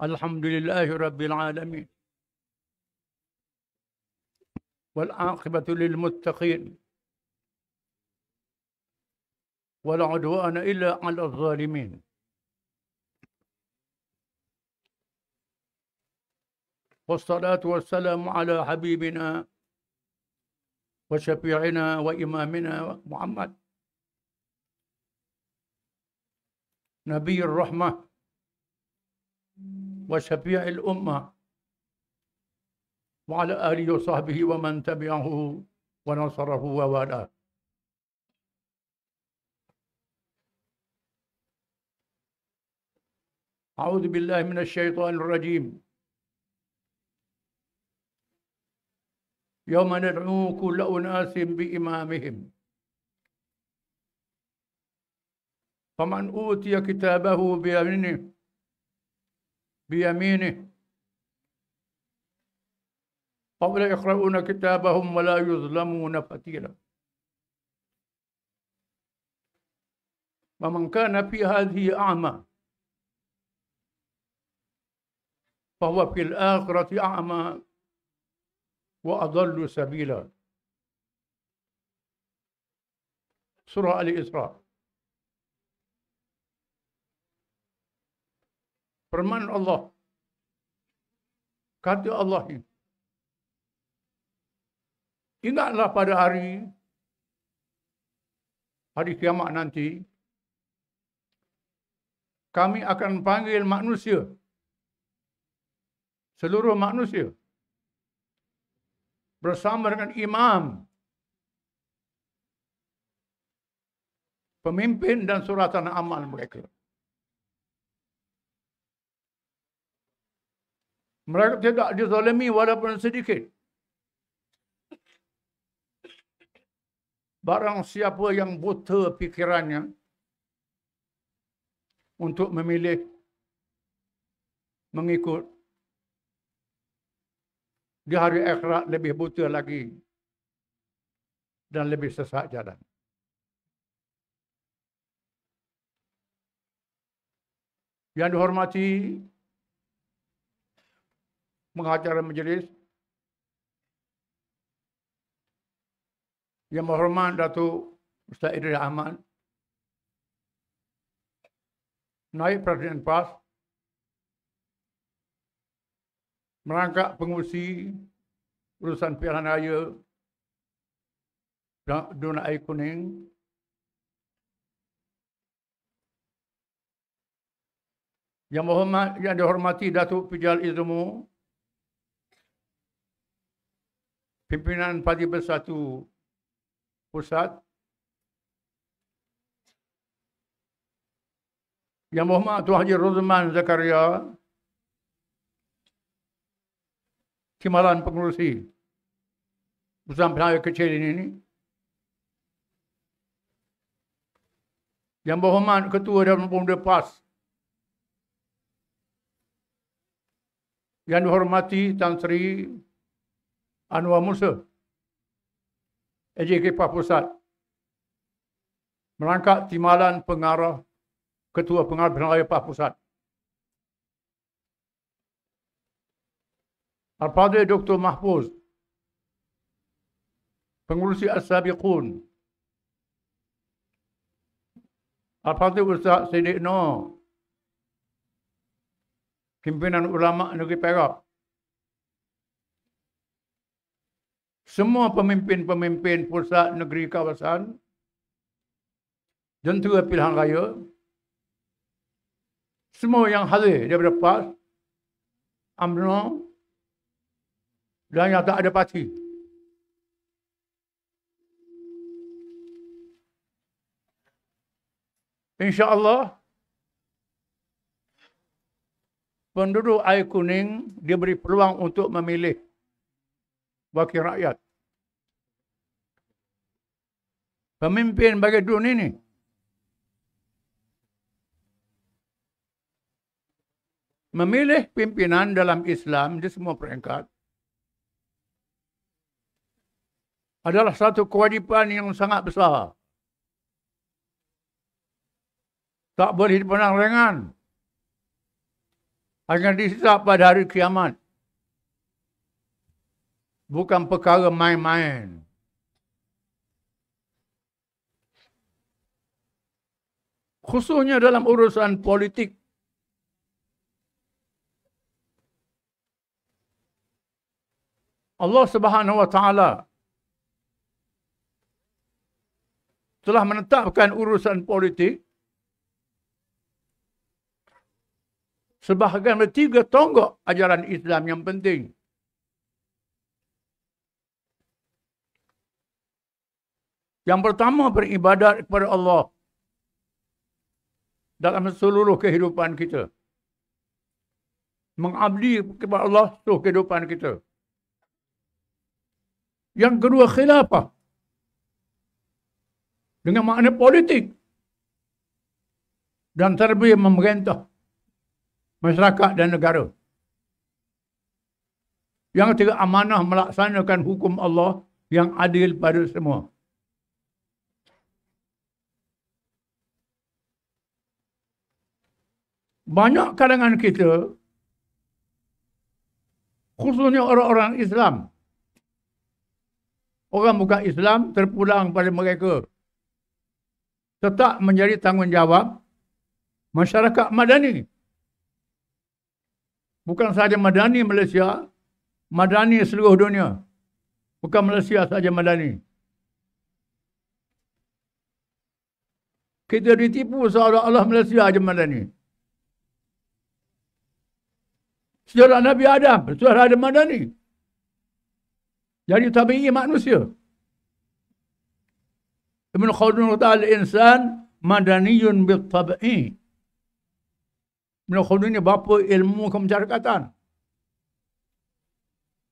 Alhamdulillahi Rabbil Alamin. والعاقبة للمتقين ولا عدوان إلا على الظالمين. والصلاة والسلام على حبيبنا وشفيعنا وإمامنا محمد نبي الرحمة وشفيع الأمة وعلى آله وصحبه ومن تبعه ونصره ووالاه. أعوذ بالله من الشيطان الرجيم. يوم ندعو كل أناس بإمامهم فمن أوتي كتابه بيمينه قبل يقرؤون كتابهم ولا يظلمون فتيلا. ومن كان في هذه أعمى فهو في الآخرة أعمى وأضل سبيلا. Surah Al-Isra. Firman Allah, kata Allah ini, ingatlah pada hari kiamat nanti, kami akan panggil manusia, seluruh manusia, bersama dengan imam, pemimpin dan suratan amal mereka. Mereka tidak dizalimi walaupun sedikit. Barang siapa yang buta pikirannya untuk memilih mengikut, di hari akhirat lebih buta lagi dan lebih sesat jalan. Yang dihormati pengacara majlis, Yang Berhormat Datuk Ustaz Idris Ahmad, Naib Presiden PAS, merangkap pengurusi urusan pilihan raya Dun Air Kuning, yang dihormati Datuk Pijal Izmu, pimpinan Parti Bersatu Pusat, Yang Berhormat Tuan Haji Rozman Zakaria, Timbalan Pengurusi Urusan Pilihan Kecil ini, Yang Berhormat Ketua Dewan Pemuda PAS, yang dihormati Tan Sri Anwar Musa, AJK PAS Pusat, merangkap Timbalan Pengarah Ketua Pengarah Pilihan Raya PAS Pusat, Al-Fadhil Dr. Mahfuz, Pengurusi As-Sabiqun, Al-Fadhil Ustaz Siddiq Noor, Pimpinan Ulama Negeri Perak, semua pemimpin-pemimpin pusat negeri kawasan, jentera pilihan raya, semua yang hadir daripada PAS, UMNO dan yang tak ada parti. InsyaAllah, penduduk Air Kuning diberi peluang untuk memilih wakil rakyat. Pemimpin bagi dunia ini. Memilih pimpinan dalam Islam di semua peringkat adalah satu kewajipan yang sangat besar. Tak boleh dipandang ringan. akan dihisap pada hari kiamat. Bukan perkara main-main. Khususnya dalam urusan politik. Allah Subhanahu wa taala telah menetapkan urusan politik sebahagian dari 3 tonggak ajaran Islam yang penting. Yang pertama, beribadat kepada Allah dalam seluruh kehidupan kita. Mengabdi kepada Allah seluruh kehidupan kita. Yang kedua, khilafah. Dengan makna politik. Dan terbiar memerintah masyarakat dan negara. Yang ketiga, amanah melaksanakan hukum Allah yang adil pada semua. Banyak kalangan kita, khususnya orang-orang Islam, orang bukan Islam terpulang pada mereka, tetap menjadi tanggungjawab masyarakat madani. Bukan sahaja madani Malaysia, madani seluruh dunia. Bukan Malaysia sahaja madani. Kita ditipu seolah-olah Malaysia sahaja madani. Sejarah Nabi Adam, sejarah Adam madani. Jadi tabi'i manusia. Ibn Khaldun kata al-insan madaniyun bil-tabi'i. Ibn Khaldun ini bapa ilmu kemasyarakatan.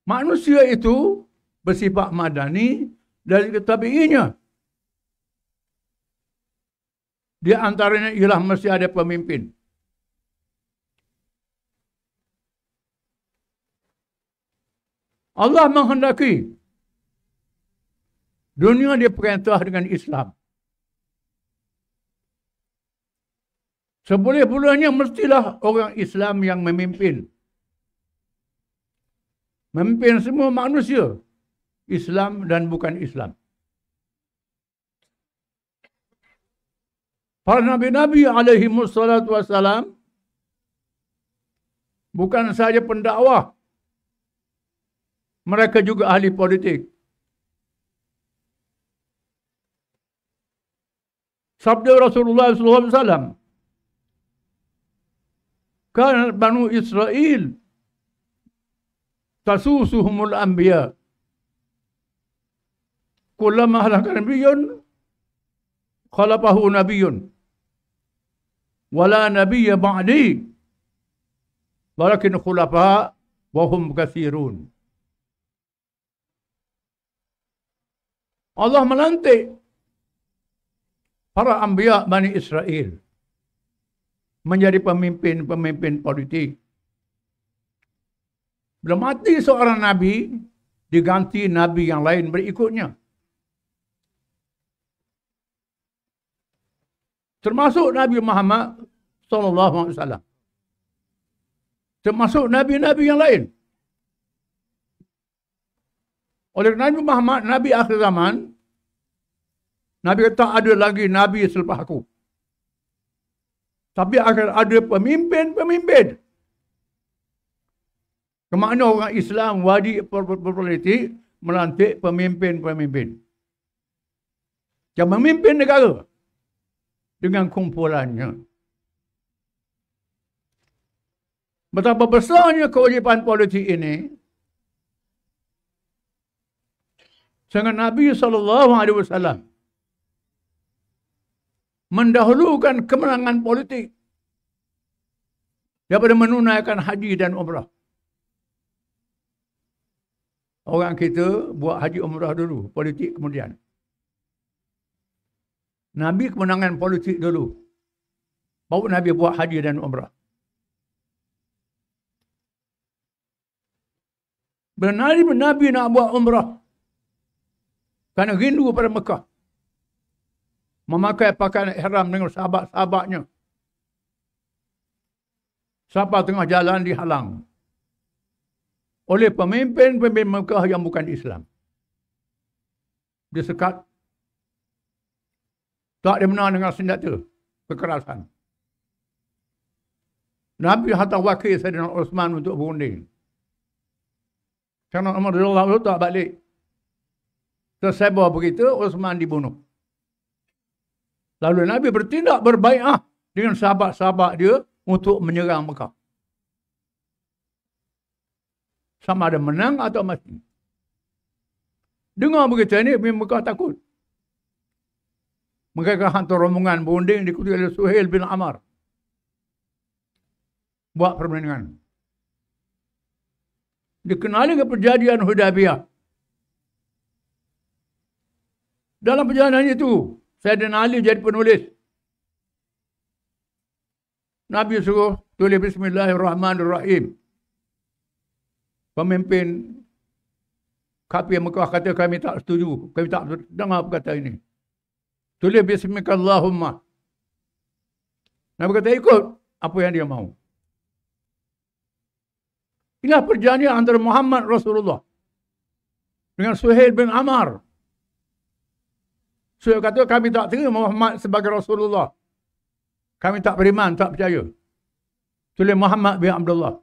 Manusia itu bersifat madani dari tabi'inya. Di antaranya ialah mesti ada pemimpin. Allah menghendaki dunia diperintah dengan Islam. Seboleh-bolehnya mestilah orang Islam yang memimpin. Memimpin semua manusia. Islam dan bukan Islam. Para Nabi-Nabi alaihi wassalatu wassalam bukan sahaja pendakwah. Mereka juga ahli politik. Sabda Rasulullah SAW, "Kana Banu Israel tasusuhumul anbiya. Kullama halaka nabiyyun khalafahu nabiyyun. Wala nabiyya ba'di. Walakin khulafa wa hum katsirun." Allah melantik para anbiya Bani Israel menjadi pemimpin-pemimpin politik. Bila mati seorang nabi, diganti nabi yang lain berikutnya. Termasuk Nabi Muhammad SAW. Termasuk nabi-nabi yang lain. Oleh Nabi Muhammad, Nabi akhir zaman, Nabi kata ada lagi Nabi selepas aku. Tapi akan ada pemimpin-pemimpin. Kemana orang Islam wajib berpolitik melantik pemimpin-pemimpin. Yang memimpin negara dengan kumpulannya. Betapa besarnya kewajipan politik ini, sehingga Nabi SAW mendahulukan kemenangan politik daripada menunaikan haji dan umrah. Orang kita buat haji umrah dulu, politik kemudian. Nabi kemenangan politik dulu, baru Nabi buat haji dan umrah. Bila Nabi nak buat umrah, kerana rindu pada Mekah, memakai pakaian ihram dengan sahabat-sahabatnya. Siapa tengah jalan dihalang oleh pemimpin Mekah yang bukan Islam. Dia sekat. Tak dia menang dengan senjata kekerasan. Nabi hantar wakil Sayyidina Osman untuk berunding. Sayyidina Umar radhiyallahu anhu tak balik. Tersebar berita Osman dibunuh. Lalu Nabi bertindak berbai'ah dengan sahabat-sahabat dia untuk menyerang Mekah. Sama ada menang atau mati. Dengar berita ni, Mekah takut. Mereka hantar rombongan berunding diikuti oleh Suhail bin Amr. Buat permainan. Dikenali ke perjanjian Hudaybiyah. Dalam perjalanan itu, Sayyidina Ali jadi penulis. Nabi suruh tulis Bismillahirrahmanirrahim. Pemimpin kafir Mekah kata kami tak setuju. Kami tak dengar perkata ini. Tulis Bismillahirrahmanirrahim. Nabi kata ikut apa yang dia mahu. Inilah perjanjian antara Muhammad Rasulullah dengan Suhail bin Amr. Suhail kata kami tak terima Muhammad sebagai Rasulullah. Kami tak beriman, tak percaya. Tulis Muhammad bin Abdullah.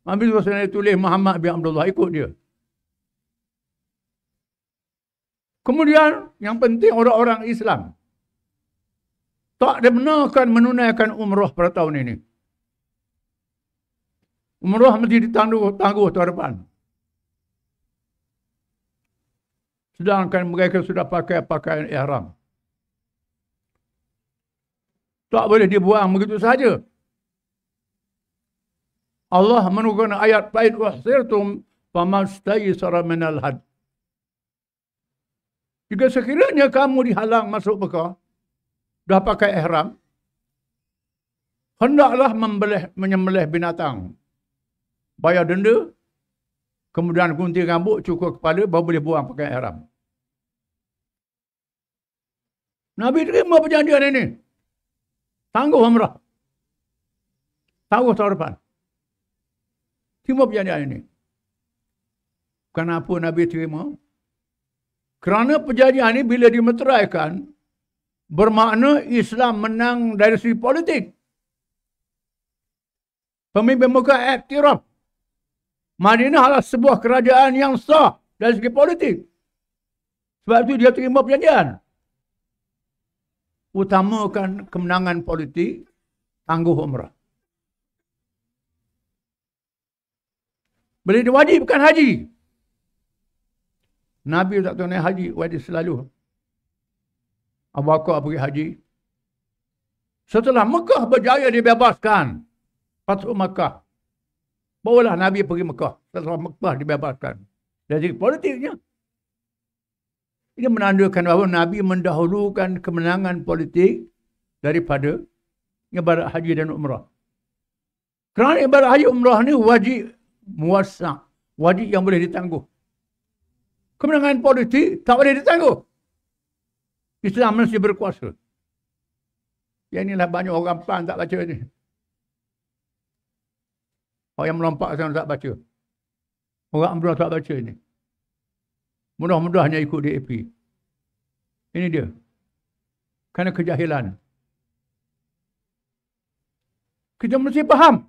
Nabi Rasulullah tulis Muhammad bin Abdullah, ikut dia. Kemudian yang penting orang-orang Islam tak dibenarkan menunaikan umrah pada tahun ini. Umrah mesti ditangguh tahun depan. Sedangkan mereka sudah pakai pakaian ihram. Tak boleh dibuang begitu saja. Allah menurunkan ayat "Fa'in uhsirtum famastaysara minal had." Jika sekiranya kamu dihalang masuk Mekah, dah pakai ihram, hendaklah menyembelih binatang. Bayar denda, kemudian gunting rambut, cukur kepala, baru boleh buang pakai ihram. Nabi terima perjanjian ini. Tangguh umrah. Tangguh tahun depan. Terima perjanjian ini. Kenapa Nabi terima? Kerana perjanjian ini bila dimeteraikan, bermakna Islam menang dari segi politik. Pemimpin Mekah iktiraf. Madinah adalah sebuah kerajaan yang sah dari segi politik. Sebab itu dia terima perjanjian. Utamakan kemenangan politik, tangguh umrah. Boleh diwajibkan haji. Nabi tak tahu naik haji, wajib selalu. Abu Bakar pergi haji. Setelah Mekah berjaya dibebaskan, Fathu Mekah, barulah Nabi pergi Mekah. Setelah Mekah dibebaskan. Dari segi politiknya, ini menandakan bahawa Nabi mendahulukan kemenangan politik daripada ibadat haji dan umrah. Kerana ibadat haji umrah ni wajib muwassa', wajib yang boleh ditangguh. Kemenangan politik tak boleh ditangguh. Islam mesti berkuasa. Yang inilah banyak orang PAN tak baca ni. Orang yang melompak sana tak baca. Orang umrah tak baca ni. Mudah-mudahnya ikut DAP. Ini dia. Kerana kejahilan. Kita mesti faham.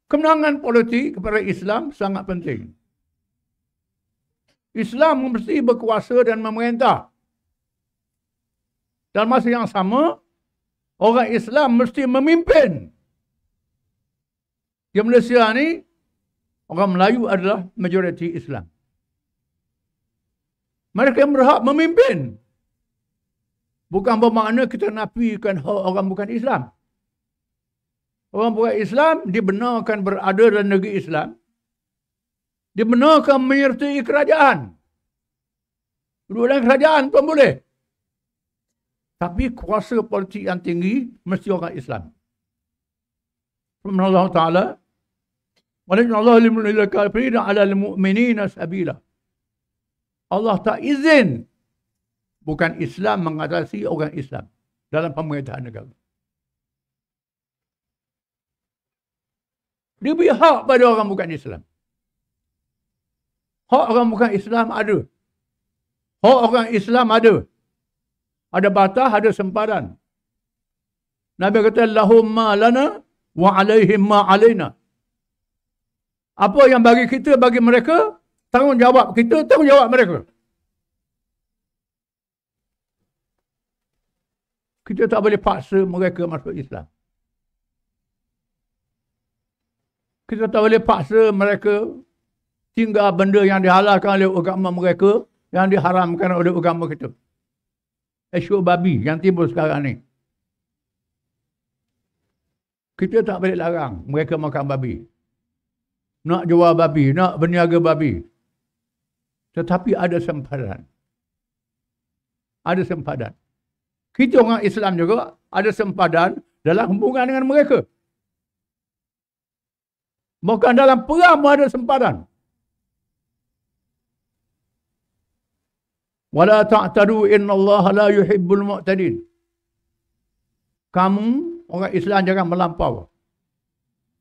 Kemenangan politik kepada Islam sangat penting. Islam mesti berkuasa dan memerintah. Dalam masa yang sama, orang Islam mesti memimpin. Di Malaysia ni, orang Melayu adalah majoriti Islam. Mereka yang berhak memimpin. Bukan bermakna kita nafikan orang bukan Islam. Orang bukan Islam dibenarkan berada dalam negeri Islam. Dibenarkan menyertai kerajaan. Duduk dalam kerajaan pun boleh. Tapi kuasa politik yang tinggi mesti orang Islam. Firman Allah Ta'ala, "Walakin Allah lil kafirin 'ala al mu'minina sabila." Allah tak izin bukan Islam mengatasi orang Islam dalam pemerintahan negara. Dia beri hak pada orang bukan Islam. Hak orang bukan Islam ada. Hak orang Islam ada. Ada batas, ada sempadan. Nabi kata, lahum ma lana wa alaihim ma alaina. Apa yang bagi kita, bagi mereka, tanggungjawab kita, tanggungjawab mereka. Kita tak boleh paksa mereka masuk Islam. Kita tak boleh paksa mereka tinggal benda yang dihalalkan oleh agama mereka, yang diharamkan oleh agama kita. Isu babi yang timbul sekarang ni. Kita tak boleh larang mereka makan babi. Nak jual babi, nak berniaga babi. Tetapi ada sempadan. Ada sempadan. Kita orang Islam juga ada sempadan dalam hubungan dengan mereka. Bukan dalam perang pun ada sempadan. Wala ta'tadu innallaha la yuhibbul mu'tadin. Kamu orang Islam jangan melampau.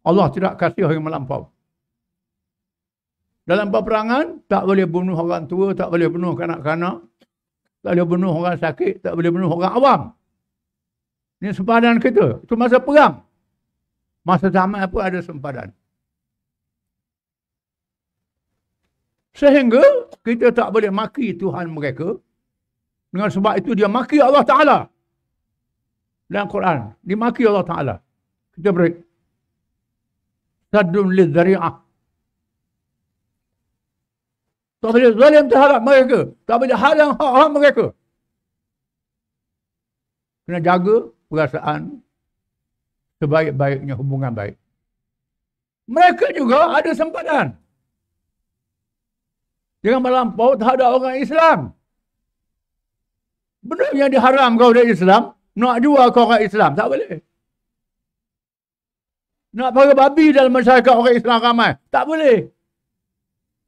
Allah tidak kasih orang melampau. Dalam peperangan tak boleh bunuh orang tua, tak boleh bunuh kanak-kanak, tak boleh bunuh orang sakit, tak boleh bunuh orang awam. Ini sempadan kita. Itu masa perang. Masa zaman pun ada sempadan. Sehingga kita tak boleh maki Tuhan mereka. Dengan sebab itu dia maki Allah Ta'ala. Dalam Quran. Dia maki Allah Ta'ala. Kita beri. Saddun lidzari'ah. Tak boleh zalim terhadap mereka. Tak boleh halang hak-hak mereka. Kena jaga perasaan sebaik-baiknya hubungan baik. Mereka juga ada sempadan. Jangan melampau terhadap orang Islam. Benda yang diharam kau dari Islam, nak jual kau orang Islam. Tak boleh. Nak pakai babi dalam masyarakat orang Islam ramai. Tak boleh.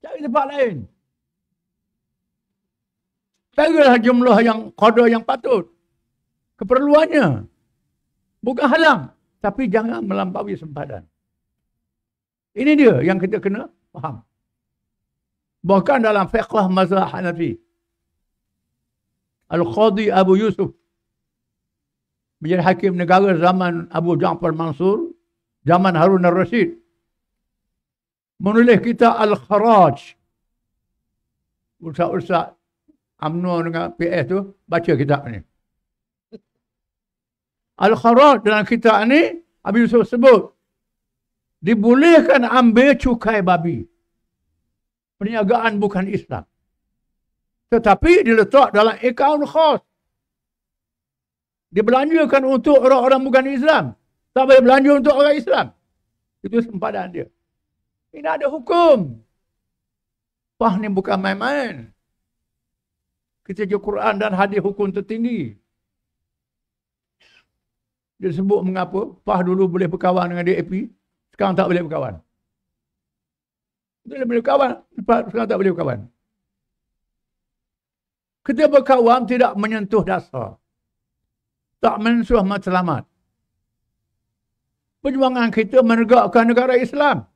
Cari tempat lain. Carilah jumlah yang qadar yang patut. Keperluannya. Bukan halang. Tapi jangan melampaui sempadan. Ini dia yang kita kena faham. Bahkan dalam fiqh mazhab Hanafi. Al-Qadhi Abu Yusuf menjadi hakim negara zaman Abu Ja'far Mansur, zaman Harun al-Rashid. Menulis kitab Al-Kharaj. Ustaz-ustaz UMNO dengan PS tu baca kitab ni. Al-Kharaj dalam kitab ni Abu Yusuf sebut dibolehkan ambil cukai babi. Perniagaan bukan Islam. Tetapi diletak dalam akaun khas. Dibelanjakan untuk orang-orang bukan Islam. Tak boleh belanja untuk orang Islam. Itu sempadan dia. Ini ada hukum. Wah, ni bukan main-main. Kita je Quran dan hadis hukum tertinggi. Dia sebut mengapa PAH dulu boleh berkawan dengan DAP, sekarang tak boleh berkawan. Dia boleh berkawan, sekarang tak boleh berkawan. Kita berkawan tidak menyentuh dasar. Tak menyentuh matlamat. Perjuangan kita menegakkan negara Islam.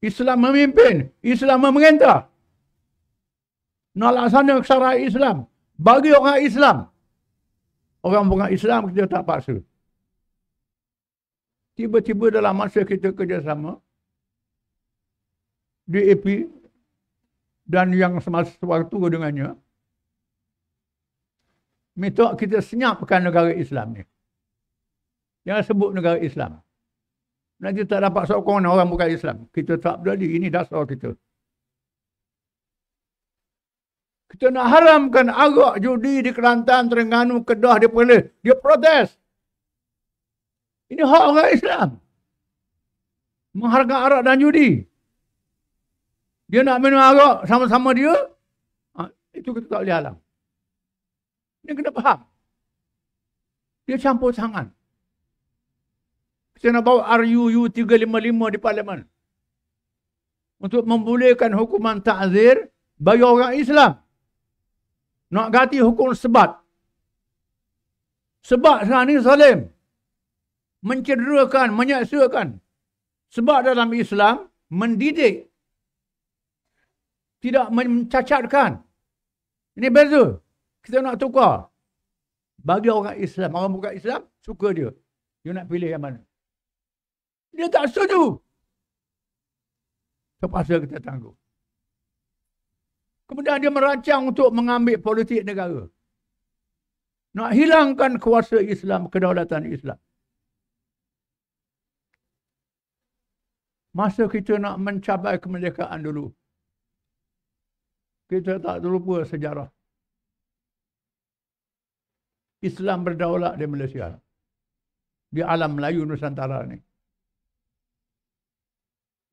Islam memimpin, Islam memerintah. Nak laksana syariat Islam bagi orang Islam. Orang bukan Islam kita tak paksa. Tiba-tiba dalam masa kita kerjasama, DAP dan yang semasa waktu dengannya minta kita senyapkan negara Islam ni. Jangan sebut negara Islam. Nanti tak dapat sokongan orang bukan Islam. Kita tak berani. Ini dasar kita. Kita nak haramkan arak judi di Kelantan, Terengganu, Kedah, di Perlis. Dia protes. Ini hak orang Islam. Menghargai arak dan judi. Dia nak minum arak sama-sama dia. Itu kita tak boleh halang. Ini kena faham. Dia campur tangan. Kita nak bawa RUU 355 di Parlimen. Untuk membolehkan hukuman ta'zir bagi orang Islam. Nak ganti hukum sebat. Sebat sekarang ni zalim. Mencederakan, menyaksakan. Sebab dalam Islam, mendidik, tidak mencacatkan. Ini beza. Kita nak tukar. Bagi orang Islam, orang bukan Islam, suka dia. Dia nak pilih yang mana. Dia tak setuju. Terpaksa kita tangguh. Kemudian dia merancang untuk mengambil politik negara. Nak hilangkan kuasa Islam, kedaulatan Islam. Masa kita nak mencapai kemerdekaan dulu, kita tak terlupa sejarah. Islam berdaulat di Malaysia. Di alam Melayu Nusantara ni.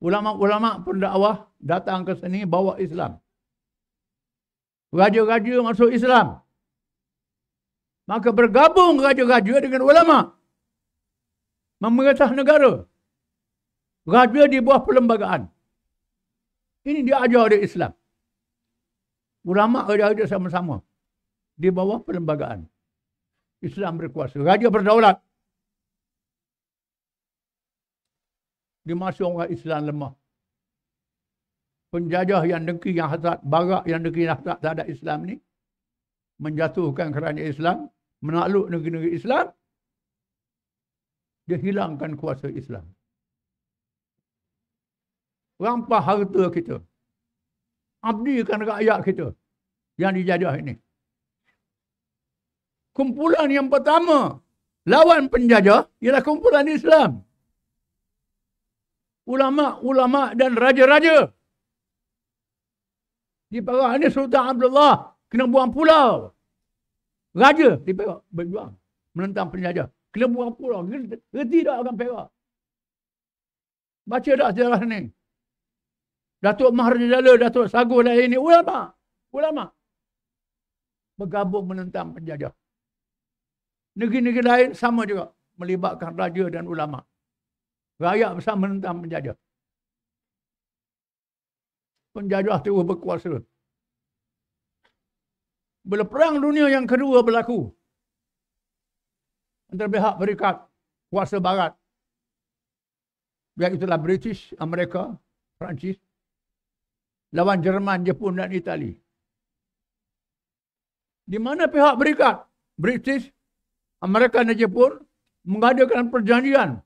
Ulama-ulama pendakwah datang ke sini bawa Islam. Raja-raja masuk Islam. Maka bergabung raja-raja dengan ulama. Memerintah negara. Raja di bawah perlembagaan. Ini dia ajar dia Islam. Ulama raja-raja sama-sama. Di bawah perlembagaan. Islam berkuasa. Raja berdaulat. Di masa orang Islam lemah. Penjajah yang dengki, yang hasad, barak yang dengki, yang hasad terhadap Islam ni, menjatuhkan kerajaan Islam, menakluk negeri-negeri Islam, dia hilangkan kuasa Islam. Rampah harta kita. Abdikan rakyat kita yang dijajah ini. Kumpulan yang pertama lawan penjajah ialah kumpulan Islam. Ulama-ulama dan raja-raja. Di Perak ni Sultan Abdullah kena buang pulau. Raja di Perak berjuang menentang penjajah. Kena buang pulau. Reti tak orang Perak. Baca tak sejarah ni? Datuk Mahardijala, Datuk Sagur dan ini ulama. Ulama. Bergabung menentang penjajah. Negeri-negeri lain sama juga. Melibatkan raja dan ulama. Rakyat bersama menentang penjajah. Penjajah terus berkuasa. Bila Perang Dunia yang kedua berlaku, antara pihak berikat kuasa barat, iaitulah British, Amerika, Perancis, lawan Jerman, Jepun dan Itali. Di mana pihak berikat, British, Amerika dan Jepun, mengadakan perjanjian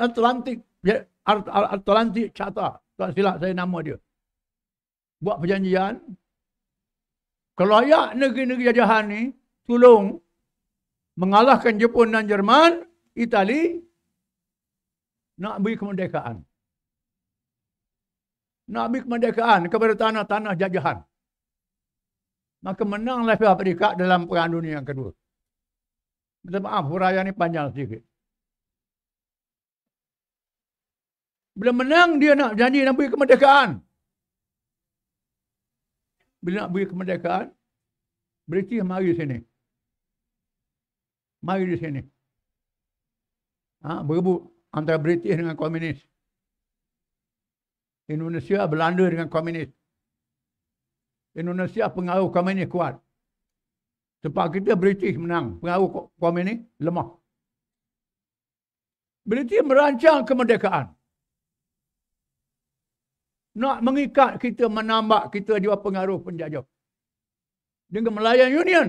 Atlantik, Atlantik Charter. Tak silap saya nama dia. Buat perjanjian. Kalau ayat negeri-negeri jajahan ni tolong mengalahkan Jepun dan Jerman, Itali, nak beri kemerdekaan. Nak beri kemerdekaan kepada tanah-tanah jajahan. Maka menanglah pihak berikat dalam Perang Dunia yang kedua. Minta maaf, huraian ni panjang sedikit. Bila menang, dia nak janji nak beri kemerdekaan. Bila nak beri kemerdekaan, British mari sini. Mari di sini. Berebut antara British dengan komunis. Indonesia, Belanda dengan komunis. Indonesia pengaruh komunis kuat. Sebab kita British menang. Pengaruh komunis lemah. British merancang kemerdekaan. Nak mengikat kita, menambah kita di bawah pengaruh penjajah. Dengan melayan Union.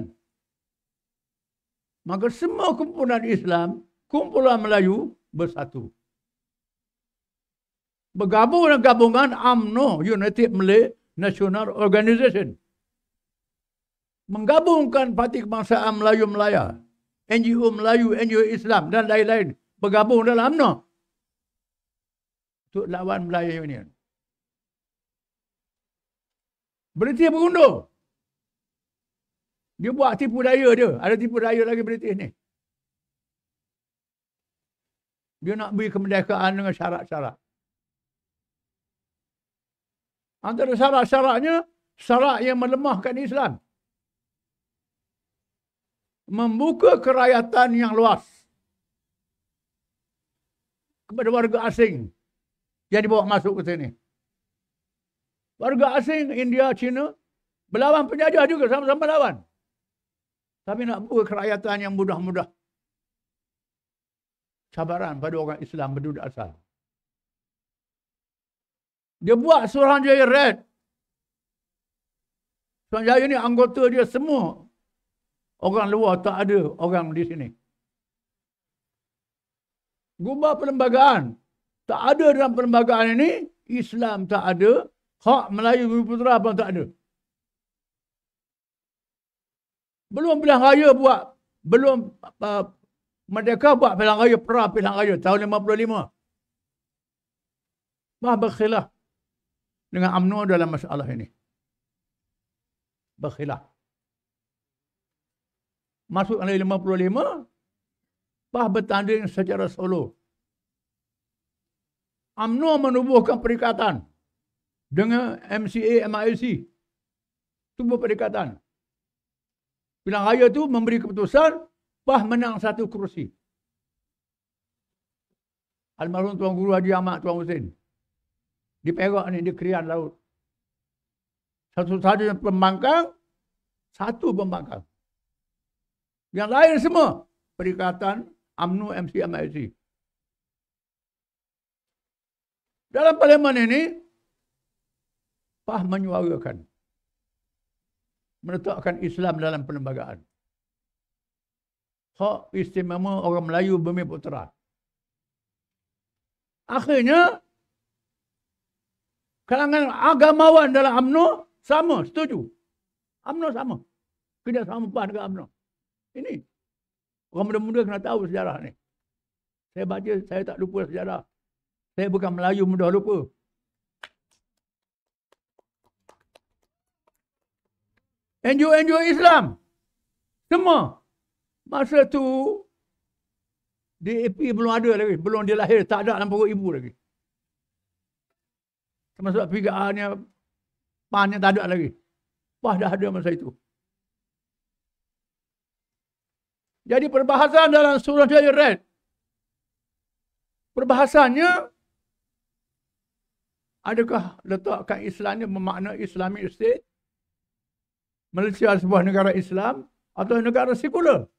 Maka semua kumpulan Islam, kumpulan Melayu bersatu. Bergabung dengan gabungan UMNO, United Malay National Organization. Menggabungkan Parti Kebangsaan Melayu Melaya, NGO Melayu, NGO Islam dan lain-lain. Bergabung dalam UMNO. Untuk lawan Melayu Union. British berundur. Dia buat tipu daya dia. Ada tipu daya lagi British ni. Dia nak beri kemerdekaan dengan syarat-syarat. Antara syarat-syaratnya, syarat yang melemahkan Islam. Membuka kerakyatan yang luas kepada warga asing yang dibawa masuk ke sini. Warga asing, India, China, berlawan penjajah juga, sama-sama lawan. Tapi nak buat kerakyatan yang mudah-mudah. cabaran pada orang Islam penduduk asal. Dia buat Suruhanjaya Red. Suruhanjaya ni anggota dia semua orang luar, tak ada orang di sini. Gubah perlembagaan. Tak ada dalam perlembagaan ini, Islam tak ada, hak Melayu Bumiputera pun tak ada. Belum pilihan raya buat, belum Merdeka buat pilihan raya, pilihan raya tahun 55. Berkhilaf dengan UMNO dalam masalah ini. Berkhilaf. Masuk raya 55, bertanding secara solo. UMNO menubuhkan perikatan dengan MCA, MIC. Tubuh perikatan. Pilihan raya tu memberi keputusan, menang 1 kerusi. Almarhum Tuan Guru Haji Ahmad Tuan Hussein. Di Perak ni, di Krian Laut. Satu-satu pembangkang, 1 pembangkang. Yang lain semua, perikatan, UMNO, MCA, MIC. Dalam parlimen ini, menyuarakan, meletakkan Islam dalam perlembagaan. Hak istimewa orang Melayu Bumiputera. Akhirnya, kalangan agamawan dalam UMNO sama, setuju. UMNO sama. Kerjasama PAS dengan UMNO. Ini. Orang muda-muda kena tahu sejarah ni. Saya baca, saya tak lupa sejarah. Saya bukan Melayu mudah lupa. NGO Islam. Semua. Masa tu, DAP belum ada lagi. Belum dia lahir. Tak ada dalam perut ibu lagi. Termasuk PKA-nya, PAN-nya tak ada lagi. PAS dah ada masa itu. Jadi perbahasan dalam Suruhanjaya Red. Perbahasannya, adakah letakkan Islam ni bermakna Islamic State? Malaysia sebuah negara Islam atau negara sekular?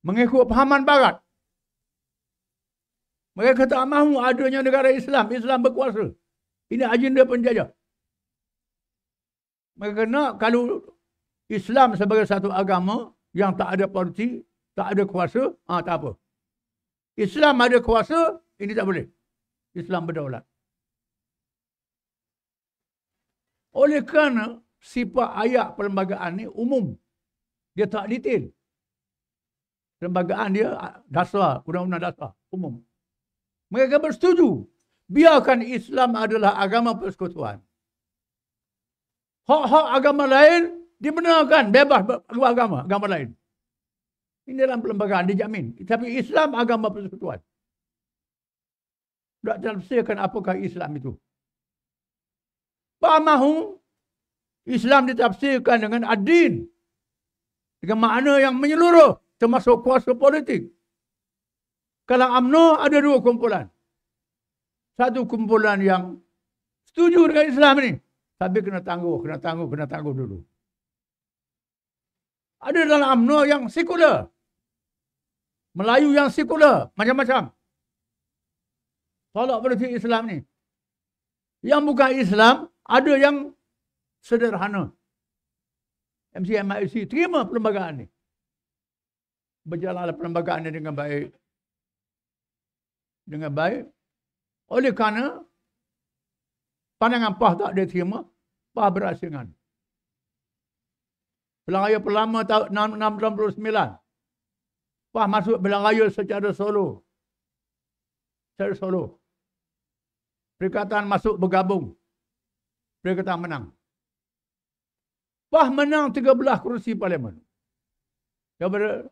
Mengikut pahaman Barat. Mereka tak mahu adanya negara Islam. Islam berkuasa. Ini agenda penjajah. Mereka nak kalau Islam sebagai satu agama yang tak ada parti, tak ada kuasa, tak apa. Islam ada kuasa, ini tak boleh. Islam berdaulat. Oleh kerana sifat ayat perlembagaan ni umum. Dia tak detail. Perlembagaan dia dasar, undang-undang dasar, umum. Mereka bersetuju. Biarkan Islam adalah agama persekutuan. Hak-hak agama lain dibenarkan, bebas beragama, agama lain. Ini dalam perlembagaan dijamin. Tapi Islam agama persekutuan. Tak tafsirkan apakah Islam itu. Mahu Islam ditafsirkan dengan ad-din. Dengan makna yang menyeluruh. Termasuk kuasa politik. Kalau UMNO ada 2 kumpulan. Satu kumpulan yang setuju dengan Islam ni. Tapi kena tangguh dulu. Ada dalam UMNO yang sekular. Melayu yang sekular. Macam-macam. Tolak politik Islam ni. Yang bukan Islam, ada yang sederhana. MCMIC terima perlembagaan ni. Berjalanlah perlembagaan ni dengan baik. Dengan baik. Oleh kerana pandangan PAS tak dia terima, PAS berasingan. Pilihan raya pertama tahun 1969. PAS masuk pilihan raya secara solo. Secara solo. Perikatan masuk bergabung. Perikatan menang. PAS menang 13 kerusi parlimen. Daripada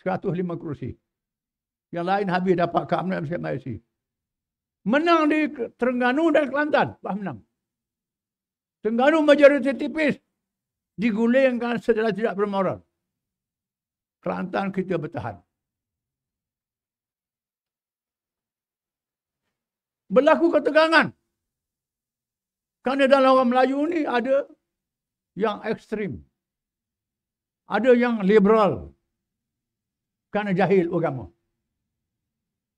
105 kerusi. Yang lain habis dapat ke UMNO MCMIC. Menang di Terengganu dan Kelantan. PAS menang. Terengganu majoriti tipis. Digulingkan secara tidak bermoral. Kelantan kita bertahan. Berlaku ketegangan. Kerana dalam orang Melayu ni ada yang ekstrim. Ada yang liberal. Kerana jahil agama.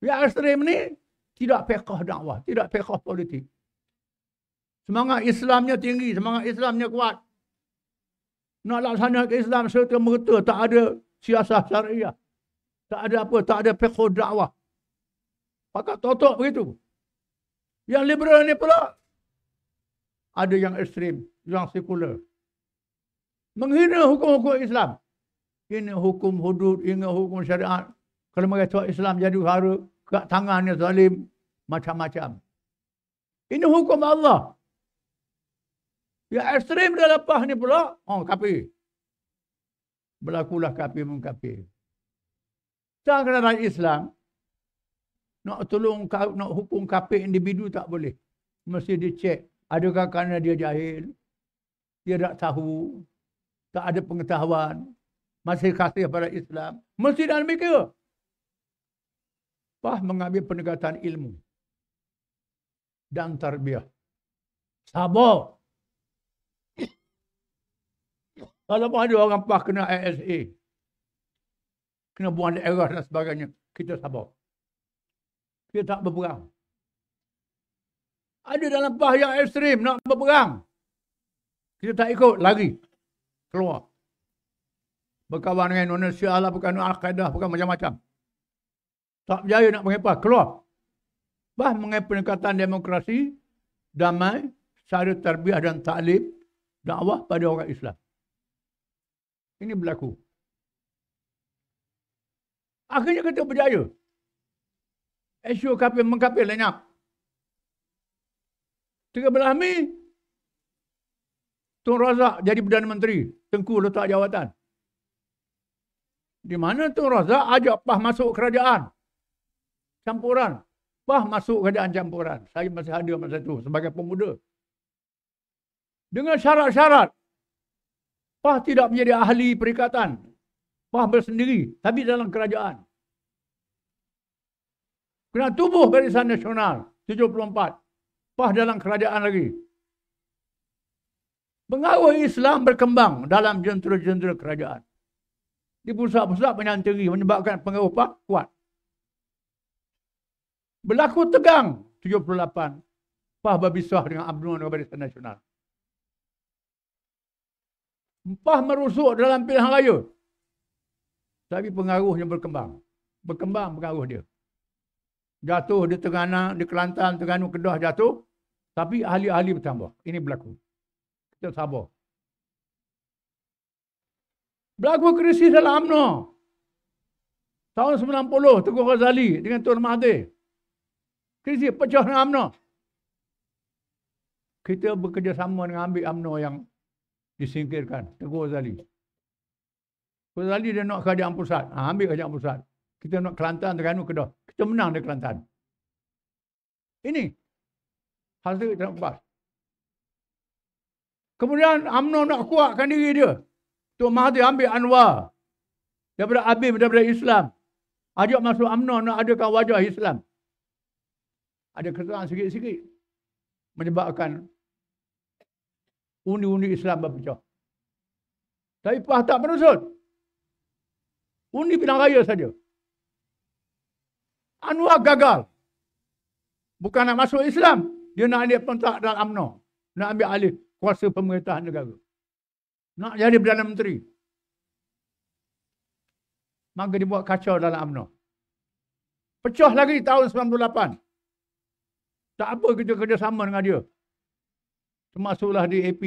Yang ekstrem ni tidak fiqh dakwah, tidak fiqh politik. Semangat Islamnya tinggi, semangat Islamnya kuat. Nak laksanakan Islam serta merta, tak ada siasat syariah. Tak ada apa, tak ada fiqh dakwah. Pakat totok begitu. Yang liberal ni pula ada yang ekstrem, yang sekular. Menghina hukum-hukum Islam. Ini hukum hudud, ini hukum syariat. Kalau mereka Islam jadi hara, kat tangannya zalim, macam-macam. Ini hukum Allah. Yang ekstrem dah lepas ni pula, kafir. Berlakulah kafir mengkafir. Sekarang kena rakyat Islam, nak tolong, nak hukum kafir individu tak boleh. Mesti dicek. Adakah kerana dia jahil, dia tak tahu, tak ada pengetahuan, masih kasih pada Islam. Mesti dalam mikir. Mengambil pendekatan ilmu dan tarbiyah. Sabar. Kalau ada orang kena ISA, kena buang daerah dan sebagainya, kita sabar. Kita tak berperang. Ada dalam yang ekstrim nak berperang. Kita tak ikut, lari. Keluar. Berkawan dengan Indonesia lah, bukan Al-Qaeda, bukan macam-macam. Tak berjaya nak mengepah, keluar. Mengenai pendekatan demokrasi, damai, cara tarbiyah dan taklim, dakwah pada orang Islam. Ini berlaku. Akhirnya kita berjaya. Isu kafir mengkafir lenyap. 13 Mei, Tun Razak jadi Perdana Menteri. Tengku letak jawatan. Di mana Tun Razak ajak PAH masuk kerajaan. Campuran. PAH masuk kerajaan campuran. Saya masih ada masa itu sebagai pemuda. Dengan syarat-syarat. PAH tidak menjadi ahli perikatan. PAH bersendiri. Tapi dalam kerajaan. Kena tubuh Barisan Nasional. 74. PAH dalam kerajaan lagi. Pengaruh Islam berkembang dalam jentera-jentera kerajaan. Di pusat-pusat penyanteri menyebabkan pengaruh PAH kuat. Berlaku tegang 78. PAH berpisah dengan UMNO dan Barisan Nasional. PAH merusuk dalam pilihan raya. Tapi pengaruhnya berkembang. Berkembang pengaruh dia. Jatuh di Terengganu, di Kelantan, Terengganu, Kedah jatuh. Tapi ahli-ahli bertambah. Ini berlaku. Kita sabar. Berlaku krisis dalam UMNO. Tahun 90, Tengku Razali dengan Tun Mahathir. Krisis pecah dengan UMNO. Kita bekerjasama dengan ambil UMNO yang disingkirkan. Tengku Razali. Tengku Razali dia nak kerajaan pusat. Ambil kerajaan pusat. Kita nak Kelantan, Terengganu, Kedah. Kita menang di Kelantan. Ini hasil kita lepas. Kemudian UMNO nak kuatkan diri dia. Tun Mahathir ambil Anwar. Daripada Habib, daripada Islam. Ajak masuk UMNO nak adakan wajah Islam. Ada kesalahan sikit-sikit. Menyebabkan undi-undi Islam berpecah. Tapi PAH tak menusut. Undi pilihan raya saja. Anwar gagal. Bukan nak masuk Islam. Dia nak ambil pentak dalam UMNO. Nak ambil alih kuasa pemerintahan negara. Nak jadi Perdana Menteri. Maka dibuat kacau dalam UMNO. Pecah lagi tahun 98. Tak apa kita kerjasama dengan dia. Termasuklah di AP.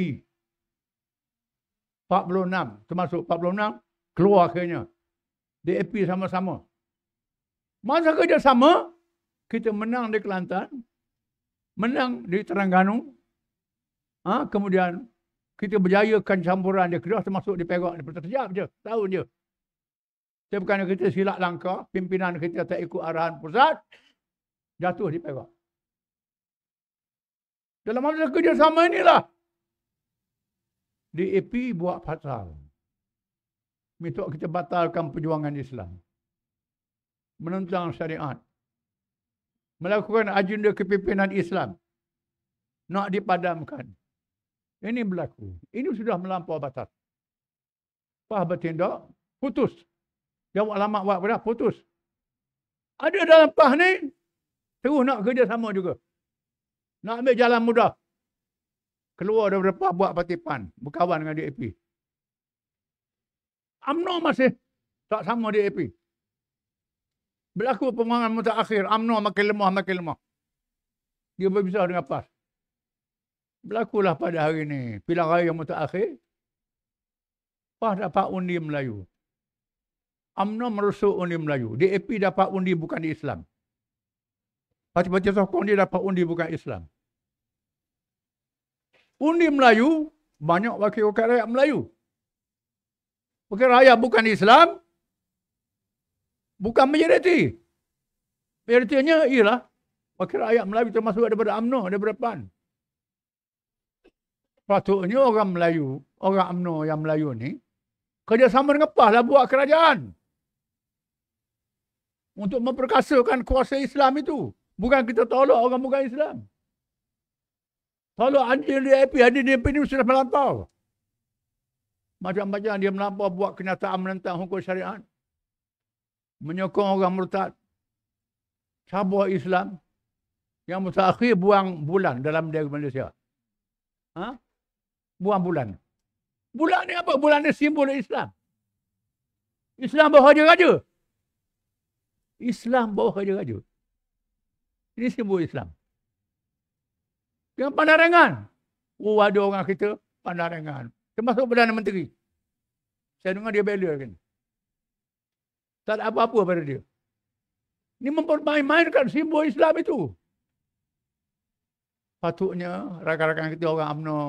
46. Termasuk 46. Keluar akhirnya. Di AP sama-sama. Masa kerjasama, kita menang di Kelantan. Menang di Terengganu. Kemudian kita berjayakan campuran dia. Kedah termasuk di Perak. Sekejap je. Tahun je. Tapi bukan kita silap langkah. Pimpinan kita tak ikut arahan pusat. Jatuh di Perak. Dalam masa kerjasama inilah. DAP buat pasal. Minta kita batalkan perjuangan Islam. Menentang syariat. Melakukan agenda kepimpinan Islam. Nak dipadamkan. Ini berlaku. Ini sudah melampau batas. PAH bertindak, putus. Jawab lama buat pada putus. Ada dalam PAS ni, terus nak kerja sama juga. Nak ambil jalan mudah. Keluar daripada PAS buat parti PAN. Berkawan dengan DAP. UMNO masih tak sama DAP. Berlaku pembangunan mutakhir. UMNO makin lemah. Dia berpisah dengan PAS. Berlakulah pada hari ini. Pilihan raya mutakhir. PAS dapat undi Melayu. UMNO merusuk undi Melayu. DAP dapat undi bukan Islam. Parti-parti sokong dia dapat undi bukan Islam. Undi Melayu, banyak wakil-wakil rakyat Melayu. Wakil rakyat bukan Islam, bukan majoriti. Majoritinya ialah wakil rakyat Melayu termasuk daripada UMNO, daripada PAN. Patutnya orang Melayu, orang UMNO yang Melayu ni, kerjasama dengan PAS lah buat kerajaan. Untuk memperkasakan kuasa Islam itu. Bukan kita tolak orang bukan Islam. Tolak adil DAP ni sudah melampau. Macam-macam dia melampau buat kenyataan menentang hukum syariat. Menyokong orang murtad. Cabur Islam. Yang mutakhir buang bulan dalam negara Malaysia. Buang bulan. Bulan ni apa? Bulan ni simbol Islam. Islam bawa raja-raja. Islam bawa raja-raja. Ini simbol Islam. Dengan pandangan. Ada orang kita pandangan. Termasuk Perdana Menteri. Saya dengar dia bela kan. Tak ada apa-apa pada dia. Ini mempermain-mainkan simbol Islam itu. Patutnya rakan-rakan kita orang UMNO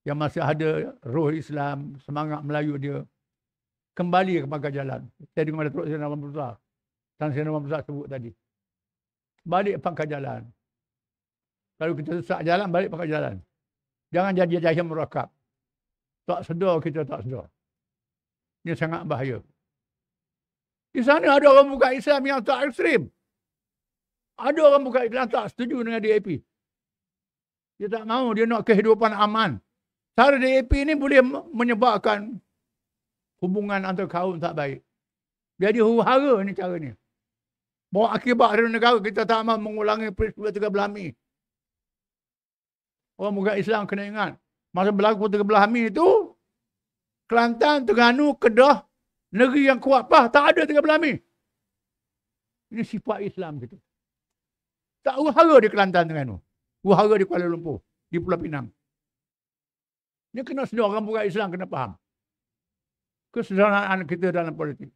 yang masih ada roh Islam, semangat Melayu dia, kembali ke pangkal jalan. Saya dengar Datuk Seri Nawang Besar. Tan Sri Nawang Besar sebut tadi. Balik pangkal jalan. Kalau kita sesak jalan, balik pangkal jalan. Jangan jadi jahil merakab. Tak sedar kita tak sedar. Ini sangat bahaya. Di sana ada orang bukan Islam yang tak ekstrim. Ada orang bukan Islam tak setuju dengan DAP. Dia tak mahu, dia nak kehidupan aman. Cara DAP ni boleh menyebabkan hubungan antar kaum tak baik. Jadi huru-hara ni cara ni. Bawa akibat dari negara kita tak mahu mengulangi peristiwa 13 Mei. Orang bukan Islam kena ingat. Masa berlaku 13 Mei itu, Kelantan, Terengganu, Kedah, negeri yang kuat PAS, tak ada 13 Mei. Ini sifat Islam kita. Tak huru-hara di Kelantan, Terengganu. Huru-hara di Kuala Lumpur, di Pulau Pinang. Ini kena sedar orang bukan Islam kena faham. Kesederhanaan kita dalam politik.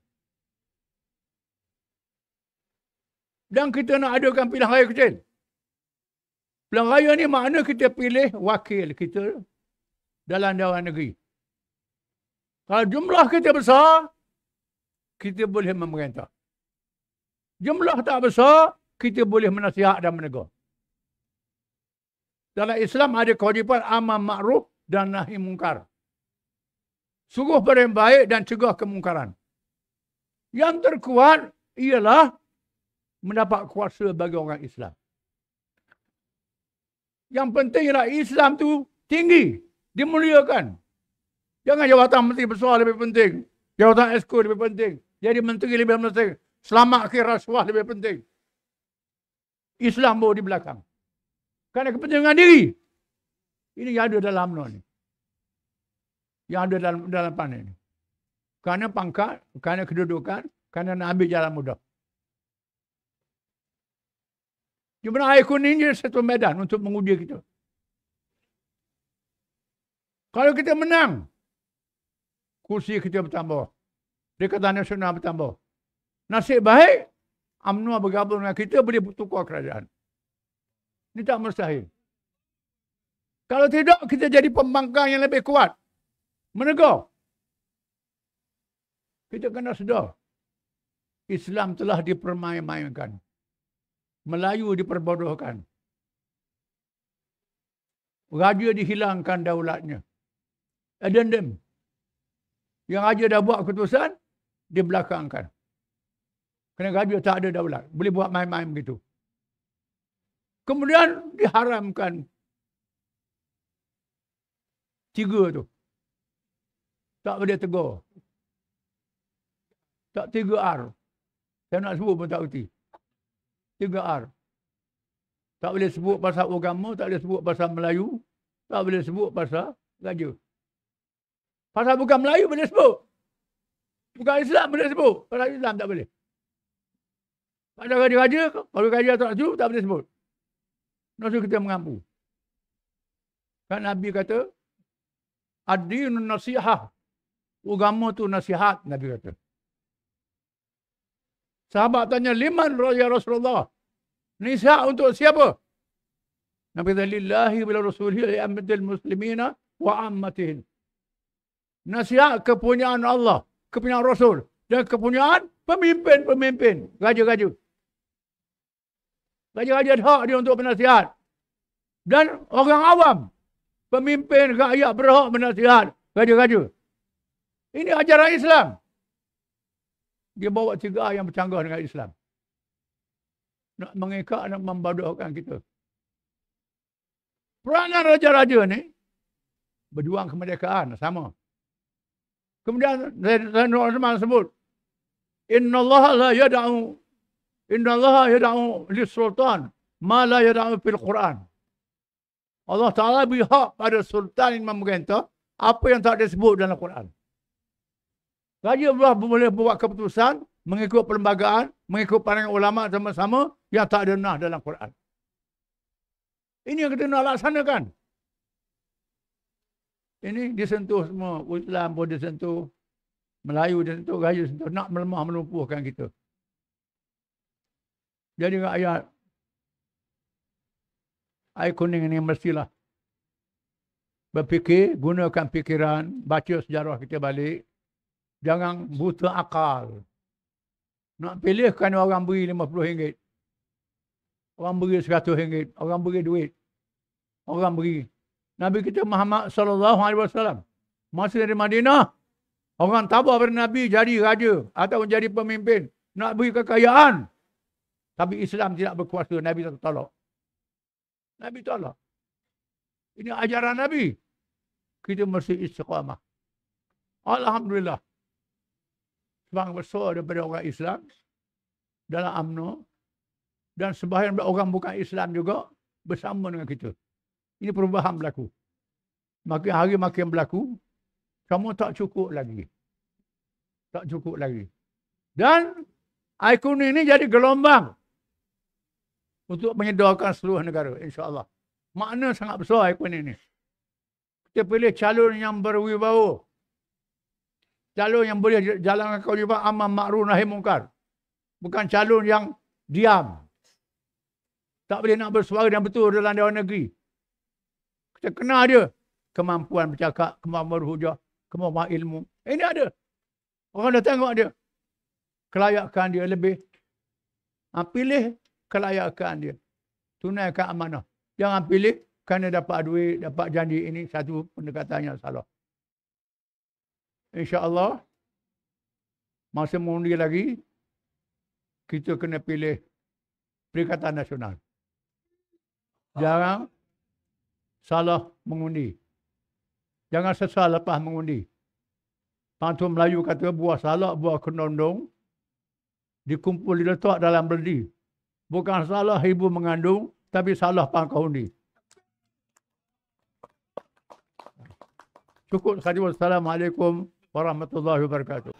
Dan kita nak adakan pilihan raya kecil. Pilihan raya ni makna kita pilih wakil kita dalam Dewan Negeri. Kalau jumlah kita besar, kita boleh memerintah. Jumlah tak besar, kita boleh menasihat dan menegur. Dalam Islam ada kewajipan amar ma'ruf dan nahi mungkar. Suruh pada yang baik dan cegah kemungkaran. Yang terkuat ialah mendapat kuasa bagi orang Islam. Yang penting ialah Islam tu tinggi, dimuliakan. Jangan jawatan menteri besar lebih penting. Jawatan esko lebih penting. Jadi menteri lebih penting. Selamat akhir rasuah lebih penting. Islam bawa di belakang. Kerana kepentingan diri. Ini yang ada dalam UMNO ni. Yang ada dalam PAN ini. Kerana pangkat, kerana kedudukan, kerana nak ambil jalan mudah. Jumlah air kuning je satu medan untuk menguji kita. Kalau kita menang, kursi kita bertambah. Dekatan Nasional bertambah. Nasib baik, UMNO bergabung dengan kita boleh bertukar kerajaan. Ini tak mustahil. Kalau tidak, kita jadi pembangkang yang lebih kuat. Menegur. Kita kena sedar. Islam telah dipermain-mainkan. Melayu diperbodohkan. Raja dihilangkan daulatnya. Addendum. Yang raja dah buat keputusan, dibelakangkan. Kerana raja tak ada daulat. Boleh buat main-main begitu. Kemudian diharamkan 3 tu. Tak boleh tegur. Tak 3R. Saya nak sebut pun tak erti. 3R. Tak boleh sebut pasal agama, tak boleh sebut pasal Melayu, tak boleh sebut pasal raja. Pasal bukan Melayu boleh sebut. Bukan Islam boleh sebut. Pasal Islam tak boleh. Pasal raja-raja, kalau raja tak setuju, tak boleh sebut. Nasi kita mengampu. Kan Nabi kata, ad-dinun nasihah. Agama tu nasihat, Nabi kata. Sahabat tanya, liman ya Rasulullah? Nasihat untuk siapa? Nabi kata, lillahi bila rasulihi li'ammatil muslimina wa ammatihin. Nasihat kepunyaan Allah, kepunyaan Rasul, dan kepunyaan pemimpin-pemimpin, raja-raja. Raja-raja ada hak dia untuk bernasihat. Dan orang awam, pemimpin rakyat berhak bernasihat, raja-raja. Ini ajaran Islam. Dia bawa 3 yang bercanggah dengan Islam. Nak mengikat, nak membadohkan kita. Peranan raja-raja ni berjuang kemerdekaan sama. Kemudian Rasulullah sebut, Inna Allah yada'u lis-sultan ma la yada'u fil Quran. Allah Ta'ala beri hak pada sultan yang memerintah apa yang tak disebut dalam Quran. Raja boleh buat keputusan mengikut perlembagaan, mengikut pandangan ulama sama-sama yang tak ada nah dalam Quran. Ini yang kita nak laksanakan. Ini disentuh semua. Islam pun disentuh. Melayu disentuh. Raja disentuh. Nak melemah melumpuhkan kita. Jadi rakyat, air kuning ini mestilah berfikir, gunakan fikiran, baca sejarah kita balik. Jangan buta akal. Nak pilih kerana orang beri RM50. Orang beri RM100. Orang beri duit. Orang beri. Nabi kita Muhammad SAW. Masa dari Madinah. Orang tabah pada Nabi jadi raja. Ataupun jadi pemimpin. Nak beri kekayaan. Tapi Islam tidak berkuasa. Nabi tak tolak. Nabi tolak. Ini ajaran Nabi. Kita mesti istiqamah. Alhamdulillah. Sebang besar daripada orang Islam dalam UMNO dan sebahagian orang bukan Islam juga bersama dengan kita. Ini perubahan berlaku. Makin hari makin berlaku, semua tak cukup lagi. Tak cukup lagi. Dan air kuning ini jadi gelombang untuk menyedarkan seluruh negara, insya-Allah. Makna sangat besar air kuning ini. Kita pilih calon yang berwibawa. Calon yang boleh jalankan kewajipan amar ma'ruf nahi mungkar. Bukan calon yang diam. Tak boleh nak bersuara yang betul dalam Dewan Negeri. Kita kenal dia. Kemampuan bercakap, kemampuan berhujah, kemampuan ilmu. Ini ada. Orang dah tengok dia. Kelayakan dia lebih. Pilih kelayakan dia. Tunaikan amanah. Jangan pilih kerana dapat duit, dapat janji. Ini satu pendekatan yang salah. InsyaAllah, masa mengundi lagi, kita kena pilih Perikatan Nasional. Jangan salah mengundi. Jangan sesal lepas mengundi. Pantun Melayu kata, buah salak, buah kenondong, dikumpul diletak dalam beldi. Bukan salah ibu mengandung, tapi salah pangkau undi. Cukup saja. Wassalamualaikum warahmatullahi wabarakatuh.